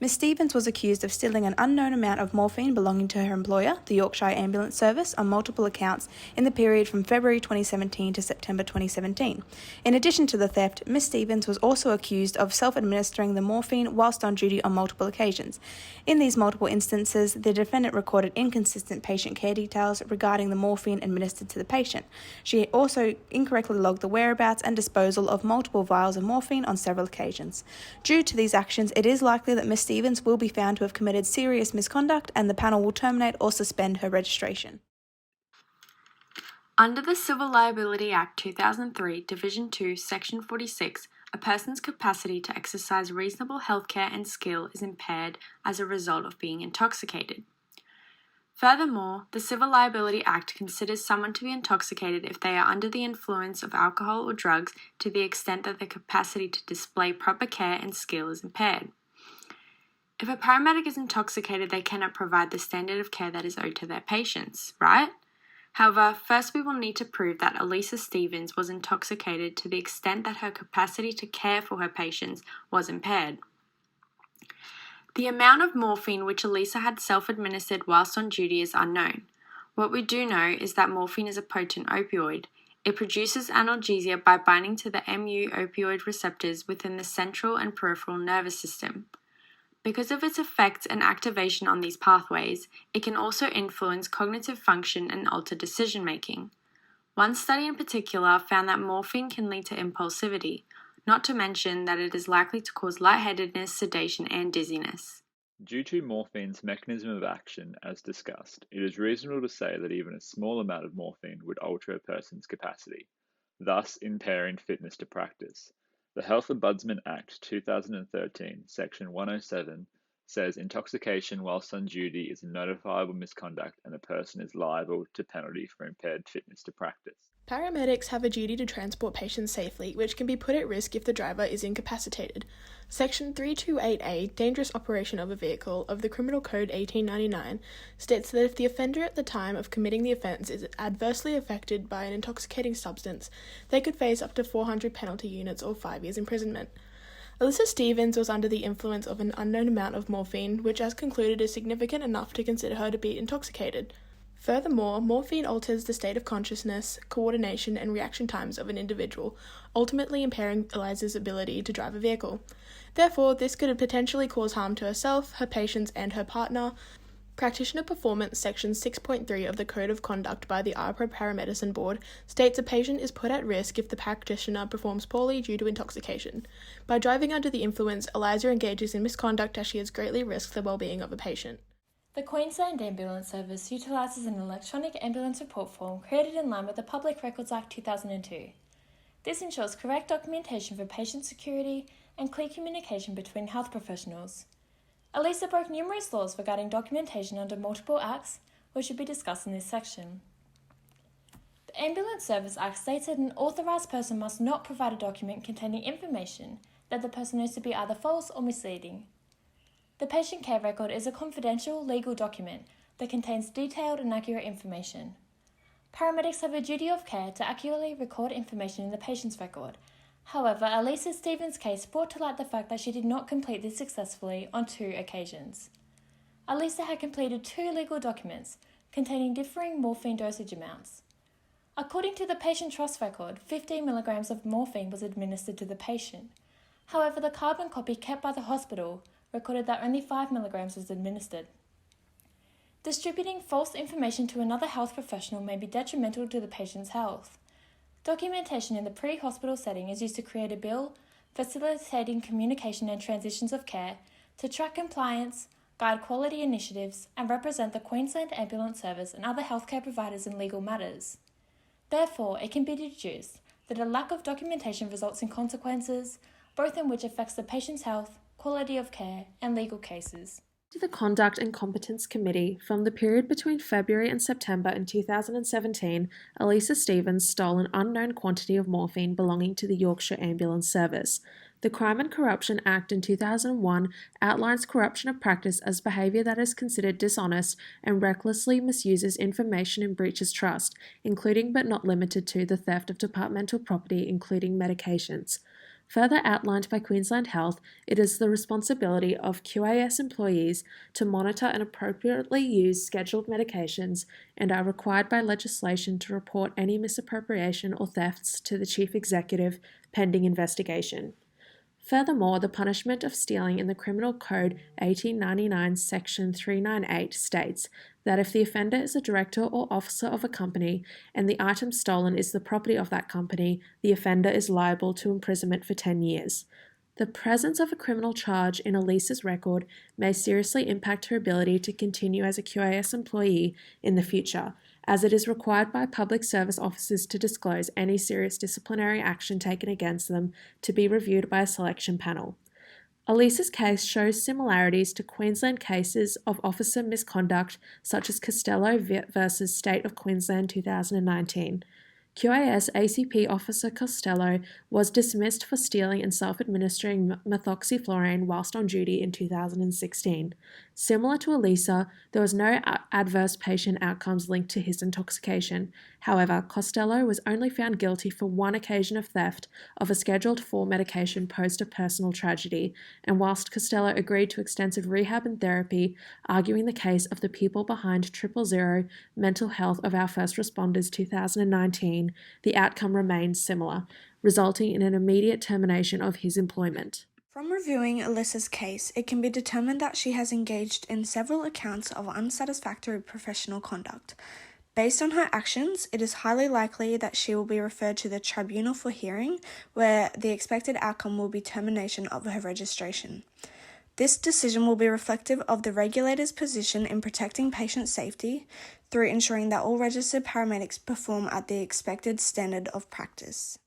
Ms. Stevens was accused of stealing an unknown amount of morphine belonging to her employer, the Yorkshire Ambulance Service, on multiple accounts in the period from February 2017 to September 2017. In addition to the theft, Ms. Stevens was also accused of self-administering the morphine whilst on duty on multiple occasions. In these multiple instances, the defendant recorded inconsistent patient care details regarding the morphine administered to the patient. She also incorrectly logged the whereabouts and disposal of multiple vials of morphine on several occasions. Due to these actions, it is likely that Ms. Stevens will be found to have committed serious misconduct, and the panel will terminate or suspend her registration. Under the Civil Liability Act 2003, Division 2, Section 46, a person's capacity to exercise reasonable healthcare and skill is impaired as a result of being intoxicated. Furthermore, the Civil Liability Act considers someone to be intoxicated if they are under the influence of alcohol or drugs to the extent that their capacity to display proper care and skill is impaired. If a paramedic is intoxicated, they cannot provide the standard of care that is owed to their patients, right? However, first we will need to prove that Elisa Stevens was intoxicated to the extent that her capacity to care for her patients was impaired. The amount of morphine which Elisa had self-administered whilst on duty is unknown. What we do know is that morphine is a potent opioid. It produces analgesia by binding to the mu opioid receptors within the central and peripheral nervous system. Because of its effects and activation on these pathways, it can also influence cognitive function and alter decision-making. One study in particular found that morphine can lead to impulsivity, not to mention that it is likely to cause lightheadedness, sedation, and dizziness. Due to morphine's mechanism of action, as discussed, it is reasonable to say that even a small amount of morphine would alter a person's capacity, thus impairing fitness to practice. The Health Ombudsman Act 2013, Section 107, says intoxication whilst on duty is a notifiable misconduct and a person is liable to penalty for impaired fitness to practice. Paramedics have a duty to transport patients safely, which can be put at risk if the driver is incapacitated. Section 338A, Dangerous Operation of a Vehicle, of the Criminal Code 1899, states that if the offender at the time of committing the offence is adversely affected by an intoxicating substance, they could face up to 400 penalty units or 5 years imprisonment. Elisa Stevens was under the influence of an unknown amount of morphine, which as concluded is significant enough to consider her to be intoxicated. Furthermore, morphine alters the state of consciousness, coordination, and reaction times of an individual, ultimately impairing Elisa's ability to drive a vehicle. Therefore, this could potentially cause harm to herself, her patients, and her partner. Practitioner Performance Section 6.3 of the Code of Conduct by the ARPA Paramedicine Board states a patient is put at risk if the practitioner performs poorly due to intoxication. By driving under the influence, Elisa engages in misconduct as she has greatly risked the well-being of a patient. The Queensland Ambulance Service utilises an electronic ambulance report form created in line with the Public Records Act 2002. This ensures correct documentation for patient security and clear communication between health professionals. Elisa broke numerous laws regarding documentation under multiple acts, which should be discussed in this section. The Ambulance Service Act states that an authorised person must not provide a document containing information that the person knows to be either false or misleading. The patient care record is a confidential legal document that contains detailed and accurate information. Paramedics have a duty of care to accurately record information in the patient's record. However, Elisa Stevens' case brought to light the fact that she did not complete this successfully on 2 occasions. Elisa had completed 2 legal documents containing differing morphine dosage amounts. According to the patient trust record, 15 milligrams of morphine was administered to the patient. However, the carbon copy kept by the hospital recorded that only 5 milligrams was administered. Distributing false information to another health professional may be detrimental to the patient's health. Documentation in the pre-hospital setting is used to create a bill, facilitating communication and transitions of care, to track compliance, guide quality initiatives, and represent the Queensland Ambulance Service and other healthcare providers in legal matters. Therefore, it can be deduced that a lack of documentation results in consequences, both in which affects the patient's health, quality of care, and legal cases. To the Conduct and Competence Committee, from the period between February and September in 2017, Elisa Stevens stole an unknown quantity of morphine belonging to the Yorkshire Ambulance Service. The Crime and Corruption Act in 2001 outlines corruption of practice as behaviour that is considered dishonest and recklessly misuses information and breaches trust, including but not limited to the theft of departmental property, including medications. Further outlined by Queensland Health, it is the responsibility of QAS employees to monitor and appropriately use scheduled medications and are required by legislation to report any misappropriation or thefts to the Chief Executive pending investigation. Furthermore, the punishment of stealing in the Criminal Code 1899 Section 398 states that if the offender is a director or officer of a company and the item stolen is the property of that company, the offender is liable to imprisonment for 10 years. The presence of a criminal charge in a Lisa's record may seriously impact her ability to continue as a QAS employee in the future, as it is required by public service officers to disclose any serious disciplinary action taken against them to be reviewed by a selection panel. Elisa's case shows similarities to Queensland cases of officer misconduct such as Costello versus State of Queensland 2019. QAS ACP Officer Costello was dismissed for stealing and self-administering methoxyflurane whilst on duty in 2016. Similar to Elisa, there was no adverse patient outcomes linked to his intoxication. However, Costello was only found guilty for one occasion of theft of a Scheduled 4 medication post a personal tragedy, and whilst Costello agreed to extensive rehab and therapy, arguing the case of the people behind 000 mental health of our first responders 2019, the outcome remains similar, resulting in an immediate termination of his employment. From reviewing Alyssa's case, it can be determined that she has engaged in several accounts of unsatisfactory professional conduct. Based on her actions, it is highly likely that she will be referred to the tribunal for hearing, where the expected outcome will be termination of her registration. This decision will be reflective of the regulator's position in protecting patient safety through ensuring that all registered paramedics perform at the expected standard of practice.